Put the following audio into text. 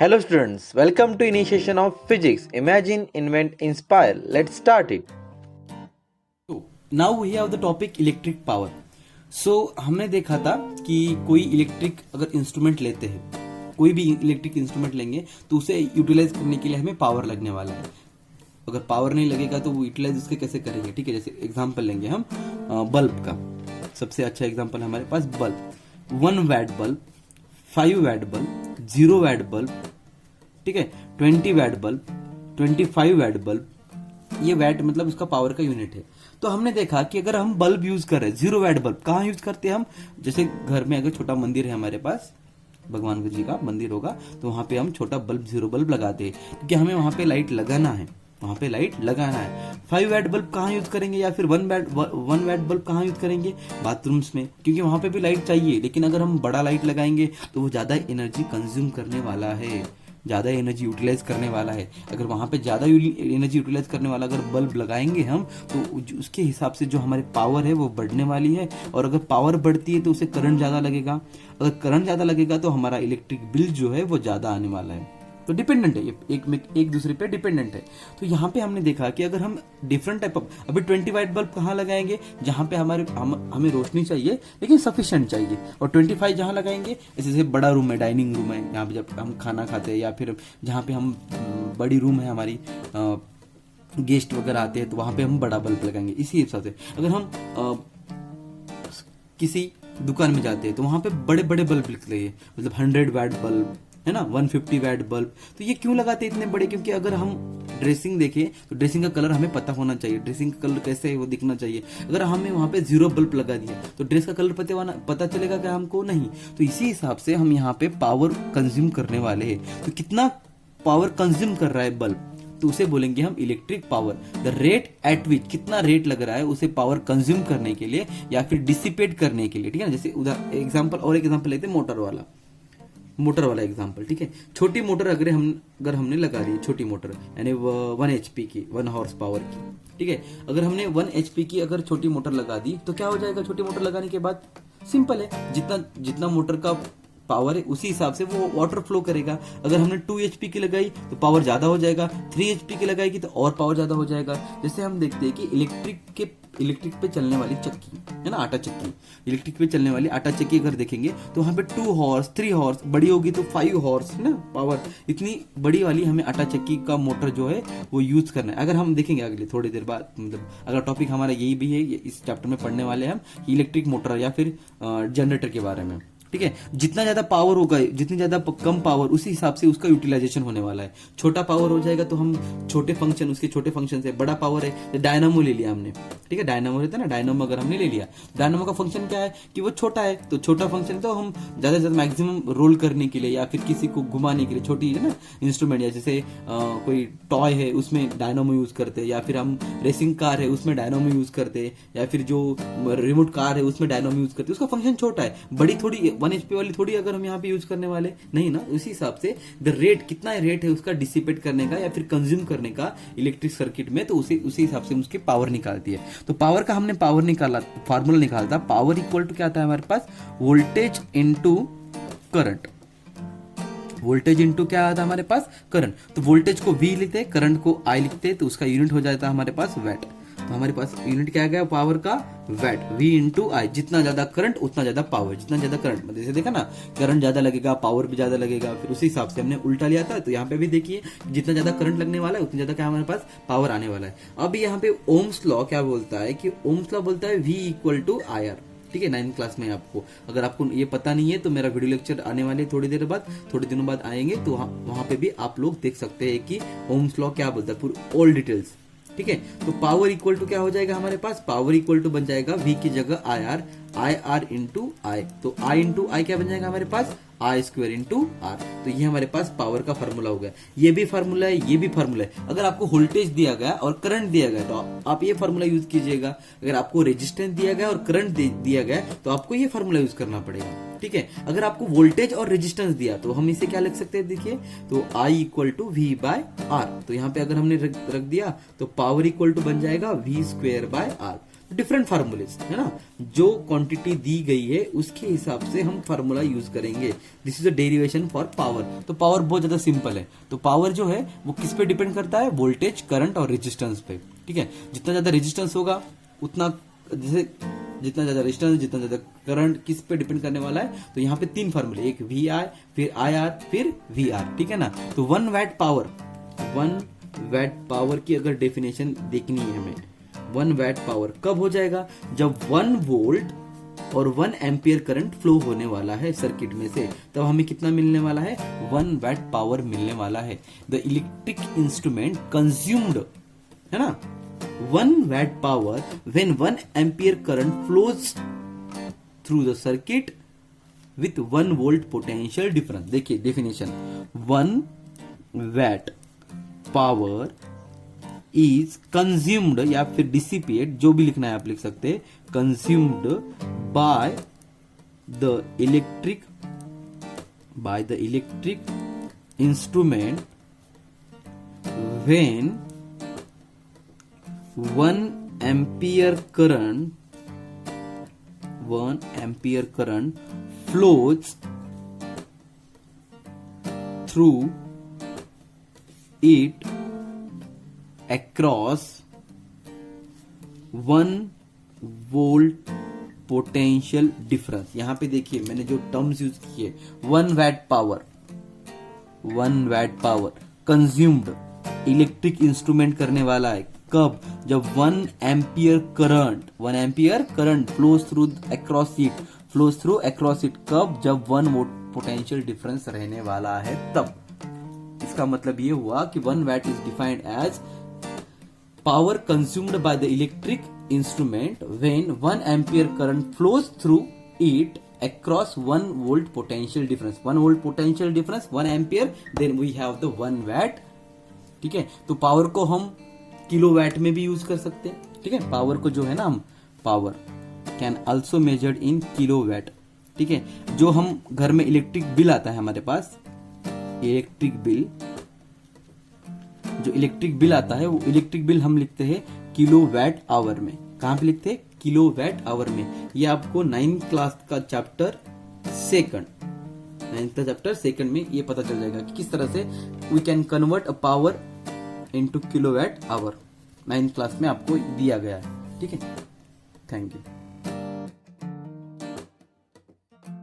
Hello students, welcome to initiation of physics. Imagine, invent, inspire. Let's start it. So now we have the topic electric power. So हमने देखा था कि कोई electric अगर instrument लेते हैं, कोई भी इलेक्ट्रिक इंस्ट्रूमेंट लेंगे तो उसे यूटिलाइज करने के लिए हमें पावर लगने वाला है. अगर पावर नहीं लगेगा तो वो यूटिलाइज उसके कैसे करेंगे. ठीक है, जैसे एग्जांपल लेंगे हम बल्ब का. सबसे अच्छा एग्जांपल हमारे पास bulb. 1 watt bulb, 5 watt bulb, 0 watt bulb, ठीक है, 20 वैट बल्ब, 25 वैट बल्ब. ये वैट मतलब उसका पावर का यूनिट है. तो हमने देखा कि अगर हम बल्ब यूज कर रहे हैं, 0 वैट बल्ब कहाँ यूज करते हैं हम. जैसे घर में अगर छोटा मंदिर है हमारे पास, भगवान जी का मंदिर होगा, तो वहां पे हम छोटा बल्ब 0 बल्ब लगाते हैं क्योंकि हमें वहां पे लाइट लगाना है. वहां पे लाइट लगाना है. 5 वैट बल्ब कहाँ यूज करेंगे या फिर 1 वैट बल्ब कहाँ यूज करेंगे. बाथरूम्स में, क्योंकि वहां पे भी लाइट चाहिए. लेकिन अगर हम बड़ा लाइट लगाएंगे तो वो ज्यादा एनर्जी कंज्यूम करने वाला है, ज्यादा एनर्जी यूटिलाइज करने वाला है. अगर वहां पे ज्यादा एनर्जी यूटिलाइज करने वाला अगर बल्ब लगाएंगे हम, तो उसके हिसाब से जो हमारी पावर है वो बढ़ने वाली है. और अगर पावर बढ़ती है तो उसे करंट ज्यादा लगेगा. अगर करंट ज्यादा लगेगा तो हमारा इलेक्ट्रिक बिल जो है वो ज्यादा आने वाला है. तो डिपेंडेंट है, ये एक दूसरे पे डिपेंडेंट है. तो यहाँ पे हमने देखा कि अगर हम डिफरेंट टाइप ऑफ, अभी 20 वाट बल्ब कहाँ लगाएंगे जहां पे हमें रोशनी चाहिए लेकिन सफिशिएंट चाहिए. और 25 जहां लगाएंगे, जैसे बड़ा रूम है, डाइनिंग रूम है, यहाँ पे जब हम खाना खाते हैं, या फिर जहाँ पे हम बड़ी रूम है हमारी, गेस्ट वगैरह आते हैं, तो वहां पे हम बड़ा बल्ब लगाएंगे. इसी हिसाब से अगर हम किसी दुकान में जाते हैं तो वहां पे बड़े बड़े बल्ब लगते हैं, मतलब 100 वैट बल्ब है ना, 150 वैट बल्ब. तो ये क्यों लगाते हैं इतने बड़े, क्योंकि अगर हम ड्रेसिंग देखें तो ड्रेसिंग का कलर हमें पता होना चाहिए. ड्रेसिंग का कलर कैसे है वो दिखना चाहिए. अगर हमने वहां पे 0 बल्ब लगा दिया तो ड्रेस का कलर पता चलेगा क्या हमको, नहीं. तो इसी हिसाब से हम यहाँ पे पावर कंज्यूम करने वाले हैं. तो कितना पावर कंज्यूम कर रहा है बल्ब, तो उसे बोलेंगे हम electric power. The rate at विच, कितना रेट लग रहा है उसे पावर कंज्यूम करने के लिए या फिर डिसिपेट करने के लिए. ठीक है ना, जैसे उधर एग्जांपल, और एक एग्जांपल लेते हैं मोटर वाला एग्जांपल. ठीक है, छोटी मोटर अगर हमने लगा दी, छोटी मोटर यानी 1 HP की, 1 हॉर्स पावर की. ठीक है, अगर हमने 1 HP की अगर छोटी मोटर लगा दी तो क्या हो जाएगा. छोटी मोटर लगाने के बाद सिंपल है, जितना मोटर का पावर है उसी हिसाब से वो वाटर फ्लो करेगा. अगर हमने 2 HP की लगाई तो पावर ज्यादा हो जाएगा. 3 HP की लगाएगी तो और पावर ज्यादा हो जाएगा. जैसे हम देखते हैं कि इलेक्ट्रिक पे चलने वाली चक्की है ना, आटा चक्की, इलेक्ट्रिक पे चलने वाली आटा चक्की अगर देखेंगे तो वहां पे 2 हॉर्स, 3 हॉर्स, बड़ी होगी तो 5 हॉर्स ना पावर. इतनी बड़ी वाली हमें आटा चक्की का मोटर जो है वो यूज करना है. अगर हम देखेंगे अगले थोड़ी देर बाद, मतलब अगला टॉपिक हमारा यही भी है, इस चैप्टर में पढ़ने वाले हैं हम इलेक्ट्रिक मोटर या फिर जनरेटर के बारे में. ठीक है, जितना ज्यादा पावर होगा, जितनी ज्यादा कम पावर, उसी हिसाब से उसका यूटिलाइजेशन होने वाला है. छोटा पावर हो जाएगा तो हम छोटे फंक्शन से, बड़ा पावर है, डायनामो ले लिया हमने. ठीक है, डायनामो रहता है ना, डायनामो अगर हमने ले लिया, डायनामो का फंक्शन क्या है कि वो छोटा है, तो छोटा फंक्शन है तो हम ज्यादा से ज्यादा मैक्सिमम रोल करने के लिए या फिर किसी को घुमाने के लिए छोटी है ना इंस्ट्रूमेंट, या जैसे कोई टॉय है उसमें डायनामो यूज करते हैं, या फिर हम रेसिंग कार है उसमें डायनामो यूज करते हैं, या फिर जो रिमोट कार है उसमें डायनामो यूज करते हैं. उसका फंक्शन छोटा है, बड़ी थोड़ी 1 HP वाली थोड़ी अगर हम यहाँ पे यूज करने वाले नहीं ना. उसी हिसाब से द रेट, कितना रेट है उसका डिसिपेट करने का या फिर कंज्यूम करने का इलेक्ट्रिक सर्किट में, तो उसी हिसाब से उसकी पावर निकालती है. तो पावर का हमने पावर निकाला, फार्मूला निकालता, पावर इक्वल टू क्या आता है हमारे पास, voltage into current. Voltage into क्या आता है हमारे पास, करंट. तो वोल्टेज को V लिखते हैं, करंट को I लिखते हैं, तो उसका यूनिट हो जाता है हमारे पास वैट. तो हमारे पास यूनिट क्या आ गया पावर का, वैट. V इंटू आई, जितना ज्यादा करंट उतना ज्यादा पावर. जितना ज्यादा करंट, मतलब जैसे देखा ना, करंट ज्यादा लगेगा पावर भी ज्यादा लगेगा, फिर उसी हिसाब से हमने उल्टा लिया था. तो यहाँ पे भी देखिए जितना ज्यादा करंट लगने वाला है उतना ज्यादा क्या हमारे पास पावर आने वाला है. अब यहाँ पे ओम्स लॉ क्या बोलता है कि ओम्स लॉ बोलता है V इक्वल टू IR. ठीक है, 9th क्लास में आपको, अगर आपको ये पता नहीं है तो मेरा वीडियो लेक्चर आने वाले थोड़ी दिनों बाद आएंगे, तो वहां पे भी आप लोग देख सकते हैं कि ओम्स लॉ क्या बोलता है, पूरी ऑल डिटेल्स. ठीक है, तो पावर इक्वल टू क्या हो जाएगा हमारे पास, पावर इक्वल टू बन जाएगा V की जगह IR इंटू आई. तो I इंटू आई क्या बन जाएगा हमारे पास, I² इंटू R. तो ये हमारे पास पावर का फार्मूला हो गया. ये भी फार्मूला है, ये भी फार्मूला है. अगर आपको वोल्टेज दिया गया और करंट दिया गया तो आप ये फार्मूला यूज कीजिएगा. अगर आपको रेजिस्टेंस दिया गया और करंट दिया गया तो आपको ये फार्मूला यूज करना पड़ेगा. ठीक है, अगर आपको वोल्टेज और रेजिस्टेंस दिया तो हम इसे क्या लिख सकते हैं, देखिए, तो I equal to V by R. तो यहाँ पे अगर हमने रख दिया तो पावर इक्वल टू बन जाएगा V² bye R. Different formulas, है ना, जो क्वांटिटी दी गई है उसके हिसाब से हम फार्मूला यूज करेंगे। This is a derivation for power. तो पावर बहुत ज्यादा सिंपल है। तो पावर जो है वो किस पे डिपेंड करता है, वोल्टेज, करंट और रेजिस्टेंस पे। ठीक है, जितना ज्यादा रेजिस्टेंस होगा उतना, जैसे जितना ज्यादा रेजिस्टेंस, जितना ज्यादा करंट, किस पे डिपेंड करने वाला है। तो यहाँ पे 3 फार्मूले, एक वी आई, फिर आई आर, फिर वी आर। ठीक है ना। तो 1 वैट पावर की अगर डेफिनेशन देखनी है हमें, 1 वैट पावर कब हो जाएगा, जब 1 वोल्ट और 1 एम्पियर करंट फ्लो होने वाला है सर्किट में से, तब हमें कितना मिलने वाला है, 1 वैट पावर मिलने वाला है। द इलेक्ट्रिक इंस्ट्रूमेंट कंज्यूम्ड, है ना, 1 watt power when 1 ampere current flows through the circuit with 1 volt potential difference। देखिए definition, 1 watt power is consumed या फिर dissipate, जो भी लिखना है आप लिख सकते हैं, consumed by the electric instrument when 1 ampere current flows through it across 1 volt potential difference। यहां पे देखिए मैंने जो टर्म्स यूज किए, 1 watt power consumed, electric instrument करने वाला है कब, जब 1 ampere current flows through across it, कब, जब 1 वोल्ट पोटेंशियल डिफरेंस रहने वाला है तब। इसका मतलब ये हुआ कि 1 watt is defined as power consumed by the electric instrument when 1 ampere current flows through it across 1 volt potential difference, 1 volt potential difference, 1 ampere, then we have the 1 watt। ठीक है, तो पावर को हम किलोवाट में भी use कर सकते हैं। ठीक है, पावर को जो है ना, हम power can also measured in kilowatt. ठीक है, जो हम घर में इलेक्ट्रिक बिल आता है हमारे पास, इलेक्ट्रिक बिल आता है, वो इलेक्ट्रिक बिल हम लिखते हैं किलोवाट आवर में। कहां पे लिखते हैं, किलोवाट आवर में। ये आपको 9th क्लास का चैप्टर सेकंड में ये पता चल जाएगा कि किस तरह से we can convert a power into kilowatt hour. 9th class में आपको दिया गया है। ठीक है, थैंक यू।